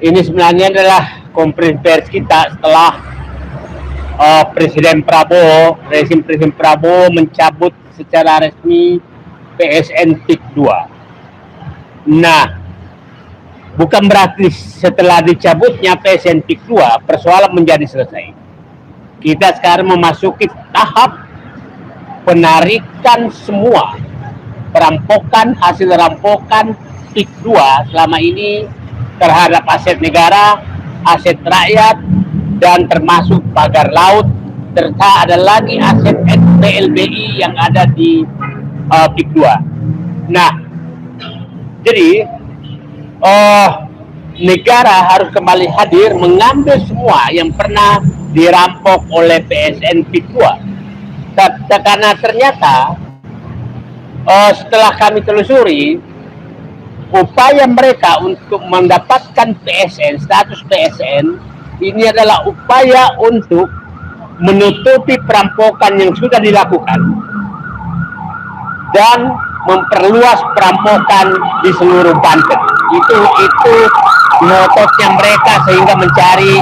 Ini sebenarnya adalah konferensi pers kita setelah rezim Presiden Prabowo mencabut secara resmi PSN PIK 2. Nah, bukan berarti setelah dicabutnya PSN PIK 2 persoalan menjadi selesai. Kita sekarang memasuki tahap penarikan semua hasil rampokan PIK 2 selama ini terhadap aset negara, aset rakyat, dan termasuk pagar laut, serta ada lagi aset PLBI yang ada di PIK 2. Nah, jadi negara harus kembali hadir mengambil semua yang pernah dirampok oleh PSN PIK 2. Karena ternyata setelah kami telusuri, upaya mereka untuk mendapatkan status PSN, ini adalah upaya untuk menutupi perampokan yang sudah dilakukan dan memperluas perampokan di seluruh Banten. Itu mototnya mereka, sehingga mencari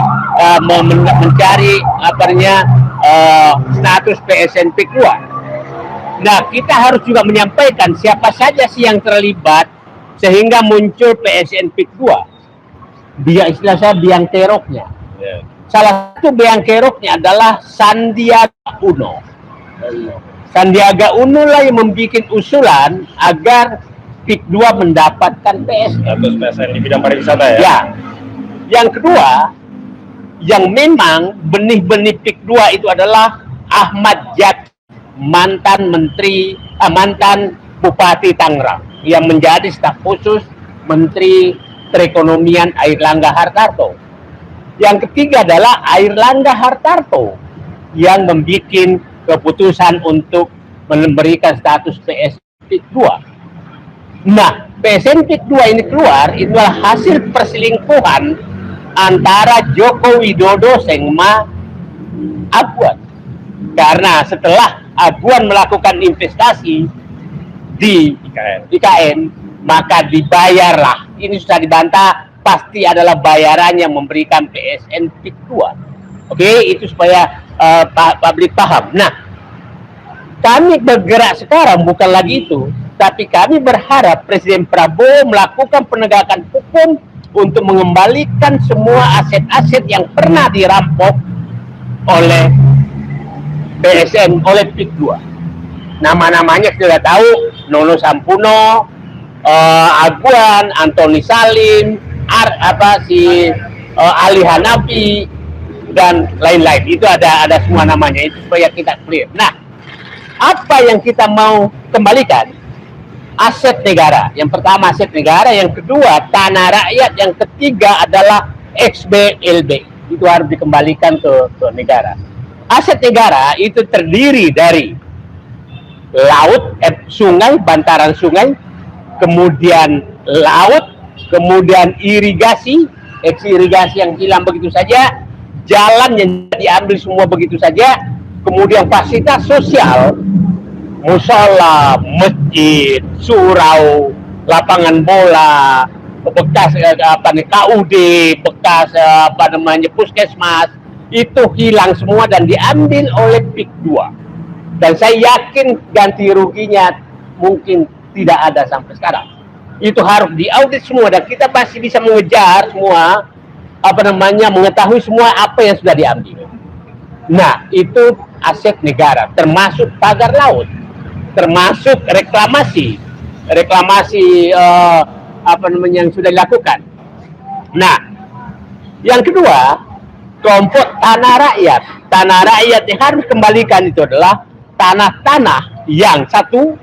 status PSN PIK 2. Nah, kita harus juga menyampaikan siapa saja sih yang terlibat sehingga muncul PSN PIK 2. Dia istilah saya biang keroknya. Salah satu biang keroknya adalah Sandiaga Uno. Sandiaga Uno lah yang membuat usulan agar PIK 2 mendapatkan PSN di bidang pariwisata ya. Ya. Yang kedua, yang memang benih-benih PIK 2 itu adalah Ahmad Jaki, mantan Bupati Tangerang, yang menjadi staf khusus Menteri Perekonomian Airlangga Hartarto. Yang ketiga adalah Airlangga Hartarto yang membuat keputusan untuk memberikan status PSN PIK 2. Nah, PSN PIK 2 ini keluar, itulah hasil perselingkuhan antara Joko Widodo sama Aguan. Karena setelah Aguan melakukan investasi di IKN, maka dibayarlah. Ini sudah dibantah, pasti adalah bayaran yang memberikan PSN PIK 2. Oke, itu supaya publik paham. Nah, kami bergerak sekarang bukan lagi itu, tapi kami berharap Presiden Prabowo melakukan penegakan hukum untuk mengembalikan semua aset-aset yang pernah dirampok oleh PSN, oleh PIK 2. Nama-namanya sudah tahu, Nono Sampuno, Aguan, Antoni Salim, Ali Hanafi, dan lain-lain. Itu ada semua namanya, itu supaya kita clear. Nah, apa yang kita mau kembalikan? Aset negara. Yang pertama aset negara, yang kedua tanah rakyat, yang ketiga adalah XBLB. Itu harus dikembalikan ke negara. Aset negara itu terdiri dari laut, sungai, bantaran sungai, kemudian laut, kemudian irigasi yang hilang begitu saja, jalan yang diambil semua begitu saja, kemudian fasilitas sosial, musola, masjid, surau, lapangan bola, bekas KUD, bekas puskesmas, itu hilang semua dan diambil oleh PIK 2. Dan saya yakin ganti ruginya mungkin tidak ada sampai sekarang. Itu harus diaudit semua dan kita pasti bisa mengejar semua, mengetahui semua apa yang sudah diambil. Nah, itu aset negara, termasuk pagar laut, termasuk reklamasi yang sudah dilakukan. Nah, yang kedua, kelompok tanah rakyat. Tanah rakyat yang harus kembalikan itu adalah tanah-tanah yang satu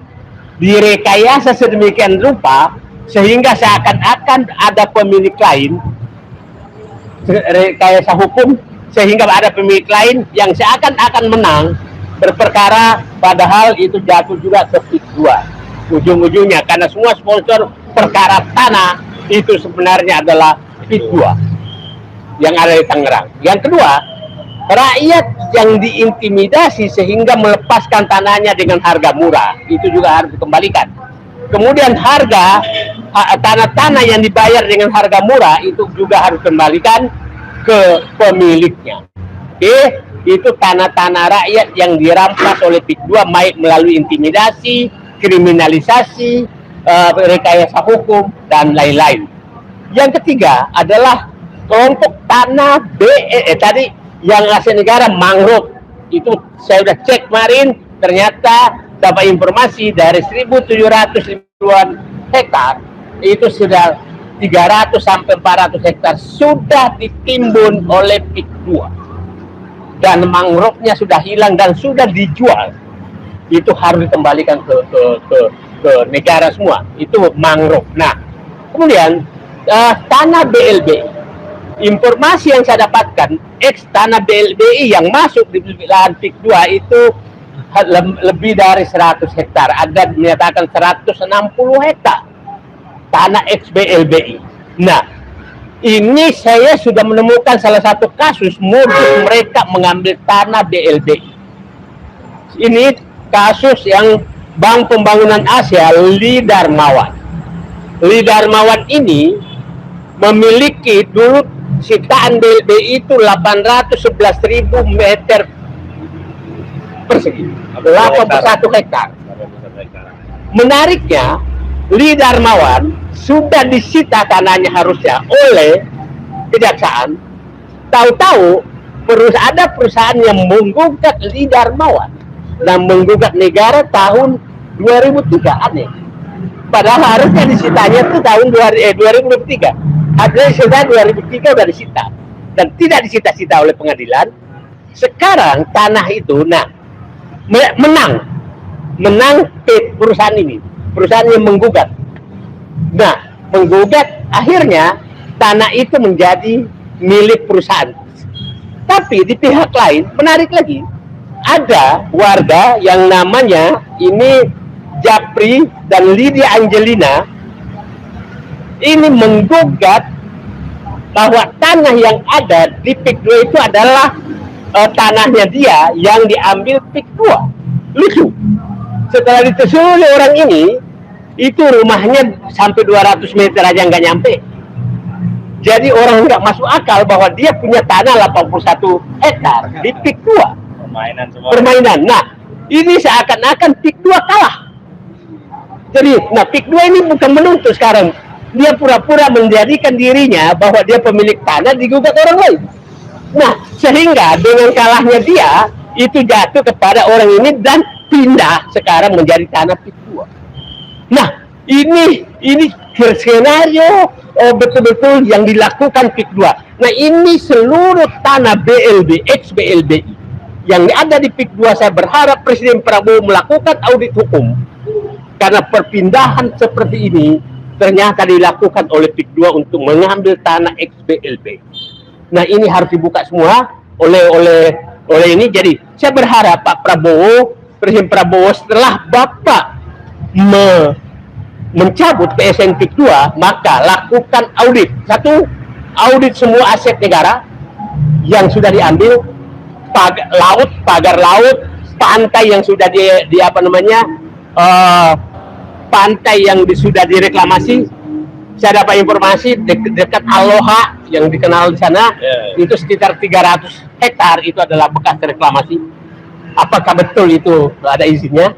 direkayasa sedemikian rupa sehingga seakan-akan ada pemilik lain, rekayasa hukum sehingga ada pemilik lain yang seakan-akan menang berperkara, padahal itu jatuh juga ke PIK 2 ujung-ujungnya, karena semua sponsor perkara tanah itu sebenarnya adalah PIK 2 yang ada di Tangerang. Yang kedua, rakyat yang diintimidasi sehingga melepaskan tanahnya dengan harga murah, itu juga harus dikembalikan. Kemudian harga tanah-tanah yang dibayar dengan harga murah itu juga harus kembalikan ke pemiliknya. Oke, itu tanah-tanah rakyat yang dirampas oleh PIK 2 baik melalui intimidasi, kriminalisasi, rekayasa hukum dan lain-lain. Yang ketiga adalah kelompok tanah tadi yang aset negara mangrove. Itu saya sudah cek kemarin, ternyata dapat informasi dari 1.700 ribuan hektar itu sudah 300 sampai 400 hektar sudah ditimbun oleh PIK 2 dan mangrove-nya sudah hilang dan sudah dijual. Itu harus dikembalikan ke negara semua. Itu mangrove. Nah, kemudian tanah BLBI. Informasi yang saya dapatkan, tanah BLBI yang masuk di lahan PIK 2 itu lebih dari 100 hektar. Ada menyatakan 160 hektar tanah BLBI. Nah, ini saya sudah menemukan salah satu kasus modus mereka mengambil tanah BLBI. Ini kasus yang Bank Pembangunan Asia Lee Darmawan. Lee Darmawan ini memiliki dulu sitaan BLBI itu 811.000 meter persegi, 81 hektar. Menariknya, Lee Darmawan sudah disita tanahnya harusnya oleh kejaksaan. Tahu-tahu ada perusahaan yang menggugat Lee Darmawan dan menggugat negara tahun 2003. Aneh. Padahal harusnya disitanya itu tahun 2023. Ada disita 2003 sudah disita dan tidak disita-sita oleh pengadilan. Sekarang tanah itu, menang perusahaan ini, perusahaan yang menggugat. Nah, menggugat akhirnya tanah itu menjadi milik perusahaan. Tapi di pihak lain menarik lagi, ada warga yang namanya ini Japri dan Lydia Angelina ini menggugat bahwa tanah yang ada di PIK 2 itu adalah tanahnya dia yang diambil PIK 2. Lucu. Setelah ditelusuri orang ini, itu rumahnya sampai 200 meter aja nggak nyampe. Jadi orang nggak masuk akal bahwa dia punya tanah 81 hektar di PIK 2. Permainan. Nah, ini seakan-akan PIK 2 kalah. Jadi, PIK 2 ini bukan menuntut sekarang. Dia pura-pura menjadikan dirinya bahwa dia pemilik tanah digugat orang lain. Nah, sehingga dengan kalahnya dia itu jatuh kepada orang ini dan pindah sekarang menjadi tanah PIK 2. Nah, ini skenario betul-betul yang dilakukan PIK 2. Nah, ini seluruh tanah BLB, ex-BLBI yang ada di PIK 2. Saya berharap Presiden Prabowo melakukan audit hukum karena perpindahan seperti ini ternyata dilakukan oleh PIK 2 untuk mengambil tanah ex-BLB. Nah, ini harus dibuka semua oleh ini. Jadi, saya berharap Pak Prabowo, Presiden Prabowo, setelah Bapak mencabut PSN PIK 2, maka lakukan audit. Satu, audit semua aset negara yang sudah diambil, pagar laut, pantai yang sudah pantai yang sudah direklamasi. Saya dapat informasi dekat Aloha yang dikenal di sana, itu sekitar 300 hektar itu adalah bekas reklamasi. Apakah betul itu ada izinnya?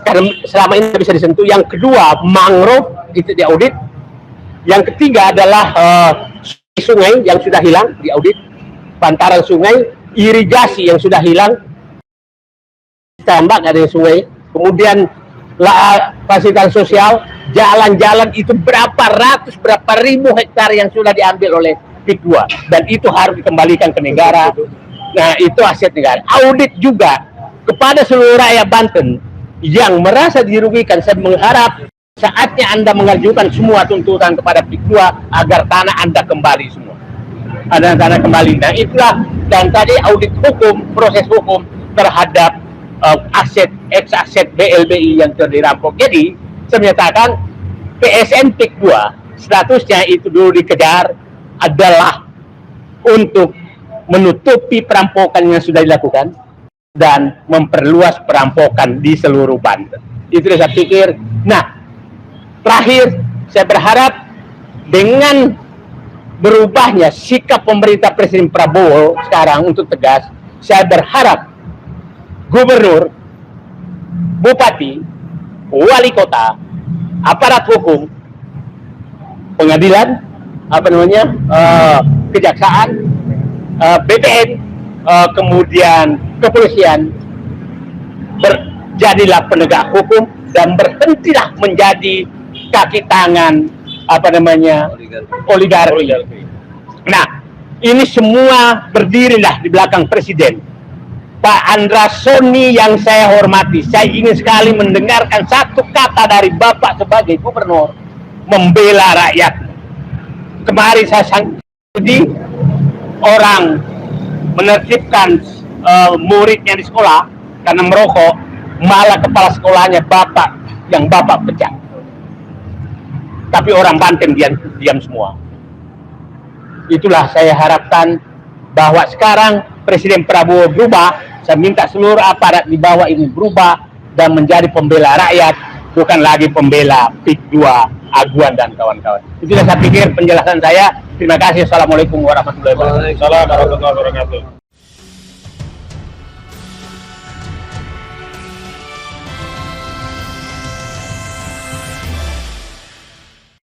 Karena selama ini bisa disentuh. Yang kedua, mangrove itu diaudit. Yang ketiga adalah sungai yang sudah hilang diaudit, bantaran sungai, irigasi yang sudah hilang, tambak ada sungai, kemudian fasilitas sosial, jalan-jalan itu berapa ribu hektar yang sudah diambil oleh PIK 2 dan itu harus dikembalikan ke negara. Nah, itu aset negara. Audit juga kepada seluruh rakyat Banten yang merasa dirugikan. Saya mengharap saatnya Anda mengajukan semua tuntutan kepada PIK 2 agar tanah Anda kembali semua. Ada tanah kembali. Nah, itulah, dan tadi audit hukum, proses hukum terhadap ex-aset BLBI yang sudah dirampok. Jadi, saya menyatakan PSN PIK 2 statusnya itu dulu dikejar adalah untuk menutupi perampokan yang sudah dilakukan dan memperluas perampokan di seluruh Banten. Itu saya pikir. Nah, terakhir, Saya berharap dengan berubahnya sikap pemerintah Presiden Prabowo sekarang untuk tegas, saya berharap gubernur, bupati, wali kota, aparat hukum, pengadilan, kejaksaan, BPN, kemudian kepolisian, jadilah penegak hukum dan berhentilah menjadi kaki tangan oligarki. Nah, ini semua berdirilah di belakang presiden. Pak Andra Soni yang saya hormati, saya ingin sekali mendengarkan satu kata dari Bapak sebagai gubernur membela rakyat. Kemarin saya sanggupi orang menertibkan muridnya di sekolah karena merokok, malah kepala sekolahnya Bapak pecat. Tapi orang Banten diam semua. Itulah saya harapkan bahwa sekarang Presiden Prabowo berubah. Saya minta seluruh aparat di bawah ini berubah dan menjadi pembela rakyat, bukan lagi pembela PIK 2, Aguan dan kawan-kawan. Itulah saya pikir penjelasan saya. Terima kasih. Assalamualaikum warahmatullahi wabarakatuh. Waalaikumsalam warahmatullahi wabarakatuh.